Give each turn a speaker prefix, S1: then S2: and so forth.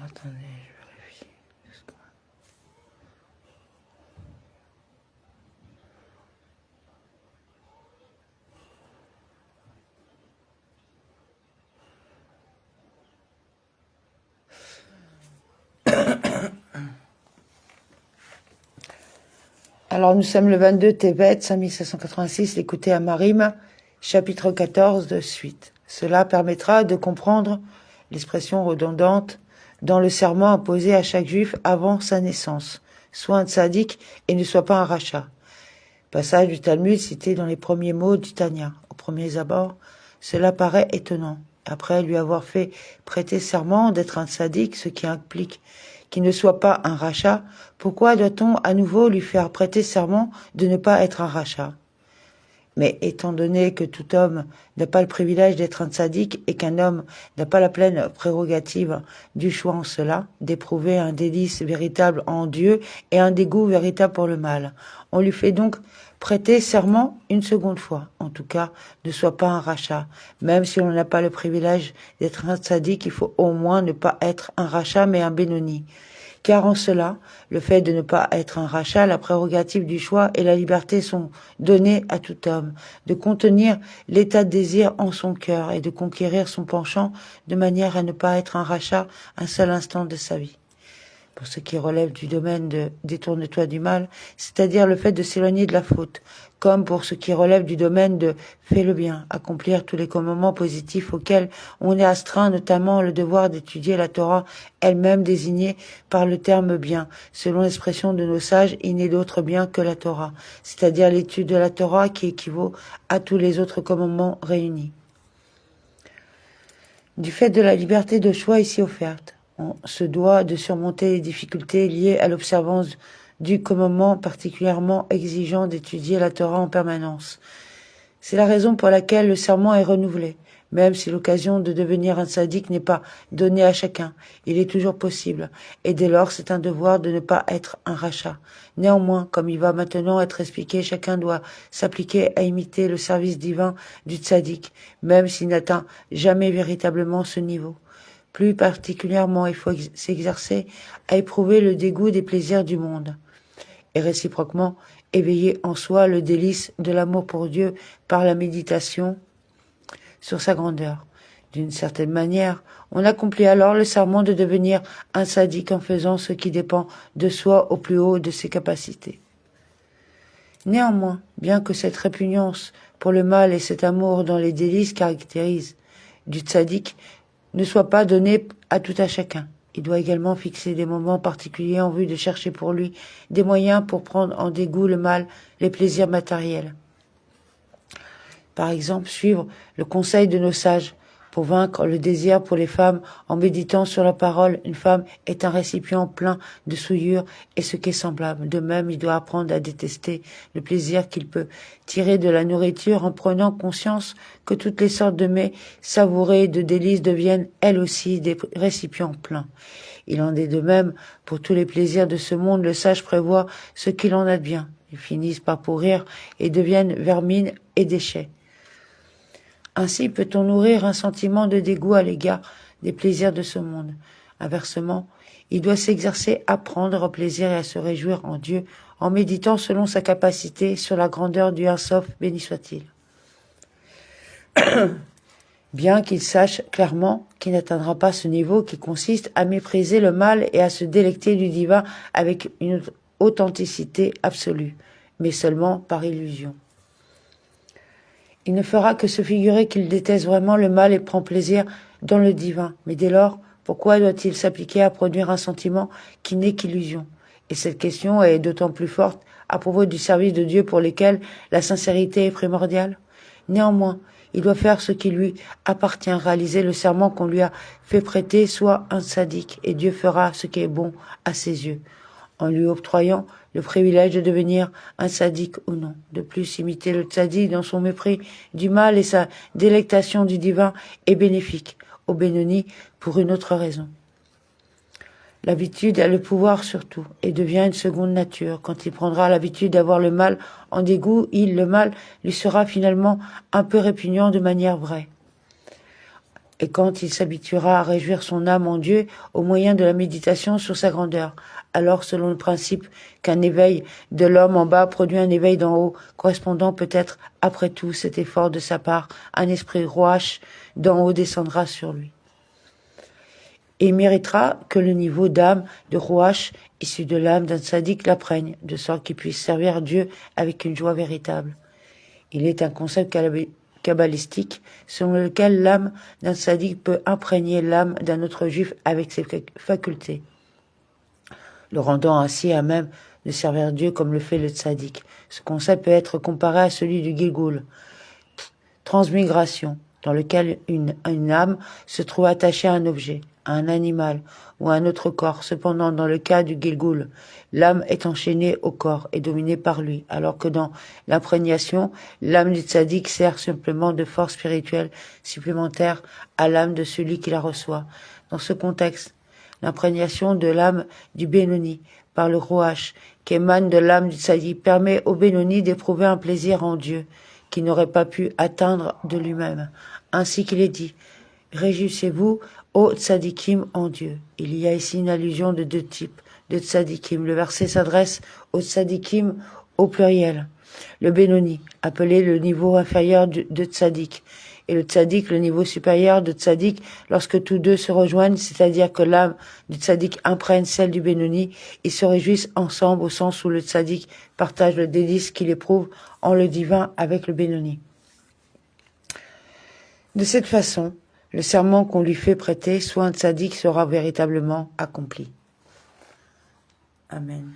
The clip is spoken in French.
S1: attendez, je vérifie. Alors, nous sommes le 22 Tevet, 5786, l'écouté à Marim, chapitre 14 de suite. Cela permettra de comprendre l'expression redondante dans le serment imposé à chaque juif avant sa naissance. Sois un tzaddik et ne sois pas un rachat. Passage du Talmud cité dans les premiers mots du Tanya. Au premier abord, cela paraît étonnant. Après lui avoir fait prêter serment d'être un tzaddik, ce qui implique qu'il ne soit pas un rachat, pourquoi doit-on à nouveau lui faire prêter serment de ne pas être un rachat? Mais étant donné que tout homme n'a pas le privilège d'être un tzaddik et qu'un homme n'a pas la pleine prérogative du choix en cela, d'éprouver un délice véritable en Dieu et un dégoût véritable pour le mal, on lui fait donc prêter serment une seconde fois. En tout cas, ne sois pas un rachat. Même si on n'a pas le privilège d'être un tzaddik, il faut au moins ne pas être un rachat mais un bénoni. Car en cela, le fait de ne pas être un rachat, la prérogative du choix et la liberté sont données à tout homme, de contenir l'état de désir en son cœur et de conquérir son penchant de manière à ne pas être un rachat un seul instant de sa vie. Pour ce qui relève du domaine de détourne-toi du mal, c'est-à-dire le fait de s'éloigner de la faute, comme pour ce qui relève du domaine de fais le bien, accomplir tous les commandements positifs auxquels on est astreint, notamment le devoir d'étudier la Torah elle-même désignée par le terme bien. Selon l'expression de nos sages, il n'est d'autre bien que la Torah, c'est-à-dire l'étude de la Torah qui équivaut à tous les autres commandements réunis. Du fait de la liberté de choix ici offerte, on se doit de surmonter les difficultés liées à l'observance du commandement particulièrement exigeant d'étudier la Torah en permanence. C'est la raison pour laquelle le serment est renouvelé. Même si l'occasion de devenir un tzaddik n'est pas donnée à chacun, il est toujours possible, et dès lors c'est un devoir de ne pas être un rachat. Néanmoins, comme il va maintenant être expliqué, chacun doit s'appliquer à imiter le service divin du tzaddik, même s'il n'atteint jamais véritablement ce niveau. Plus particulièrement, il faut s'exercer à éprouver le dégoût des plaisirs du monde, et réciproquement éveiller en soi le délice de l'amour pour Dieu par la méditation sur sa grandeur. D'une certaine manière, on accomplit alors le serment de devenir un tzaddik en faisant ce qui dépend de soi au plus haut de ses capacités. Néanmoins, bien que cette répugnance pour le mal et cet amour dans les délices caractérisent du tzaddik, ne soit pas donné à tout à chacun. Il doit également fixer des moments particuliers en vue de chercher pour lui des moyens pour prendre en dégoût le mal, les plaisirs matériels. Par exemple, suivre le conseil de nos sages pour vaincre le désir pour les femmes en méditant sur la parole. Une femme est un récipient plein de souillure et ce qui est semblable. De même, il doit apprendre à détester le plaisir qu'il peut tirer de la nourriture en prenant conscience que toutes les sortes de mets savourés de délices deviennent elles aussi des récipients pleins. Il en est de même pour tous les plaisirs de ce monde. Le sage prévoit ce qu'il en advient. Ils finissent par pourrir et deviennent vermine et déchets. Ainsi peut-on nourrir un sentiment de dégoût à l'égard des plaisirs de ce monde. Inversement, il doit s'exercer à prendre plaisir et à se réjouir en Dieu, en méditant selon sa capacité sur la grandeur du Un-Sof, béni soit-il. Bien qu'il sache clairement qu'il n'atteindra pas ce niveau qui consiste à mépriser le mal et à se délecter du divin avec une authenticité absolue, mais seulement par illusion. Il ne fera que se figurer qu'il déteste vraiment le mal et prend plaisir dans le divin. Mais dès lors, pourquoi doit-il s'appliquer à produire un sentiment qui n'est qu'illusion? Et cette question est d'autant plus forte à propos du service de Dieu pour lequel la sincérité est primordiale. Néanmoins, il doit faire ce qui lui appartient, réaliser le serment qu'on lui a fait prêter, soit un tzaddik, et Dieu fera ce qui est bon à ses yeux, en lui octroyant le privilège de devenir un tzaddik ou non. De plus, imiter le tzaddik dans son mépris du mal et sa délectation du divin est bénéfique au bénoni pour une autre raison. L'habitude a le pouvoir sur tout et devient une seconde nature. Quand il prendra l'habitude d'avoir le mal en dégoût, le mal lui sera finalement un peu répugnant de manière vraie. et quand il s'habituera à réjouir son âme en Dieu au moyen de la méditation sur sa grandeur. Alors, selon le principe qu'un éveil de l'homme en bas produit un éveil d'en haut, correspondant peut-être, après tout, cet effort de sa part, un esprit rouache d'en haut descendra sur lui. Et il méritera que le niveau d'âme de rouache issu de l'âme d'un tzaddik l'apprenne, de sorte qu'il puisse servir Dieu avec une joie véritable. Il est un concept kabbalistique selon lequel l'âme d'un tzaddik peut imprégner l'âme d'un autre juif avec ses facultés, le rendant ainsi à même de servir Dieu comme le fait le tzaddik. Ce concept peut être comparé à celui du Gilgul, transmigration, dans lequel une âme se trouve attachée à un objet, à un animal ou à un autre corps. Cependant, dans le cas du Gilgul, l'âme est enchaînée au corps et dominée par lui, alors que dans l'imprégnation, l'âme du tzaddik sert simplement de force spirituelle supplémentaire à l'âme de celui qui la reçoit. Dans ce contexte, l'imprégnation de l'âme du Benoni par le Rouach, qui émane de l'âme du tzaddik, permet au Benoni d'éprouver un plaisir en Dieu qu'il n'aurait pas pu atteindre de lui-même. Ainsi qu'il est dit, « Réjouissez-vous, ô tzadikim en Dieu ». Il y a ici une allusion de deux types de tzadikim. Le verset s'adresse aux tzadikim au pluriel. Le Benoni, appelé le niveau inférieur de tzadik, et le tzadik, le niveau supérieur de tzadik, lorsque tous deux se rejoignent, c'est-à-dire que l'âme du tzadik imprègne celle du Benoni, ils se réjouissent ensemble au sens où le tzadik partage le délice qu'il éprouve en le divin avec le Benoni. De cette façon, le serment qu'on lui fait prêter, soit un tzaddik, sera véritablement accompli. Amen.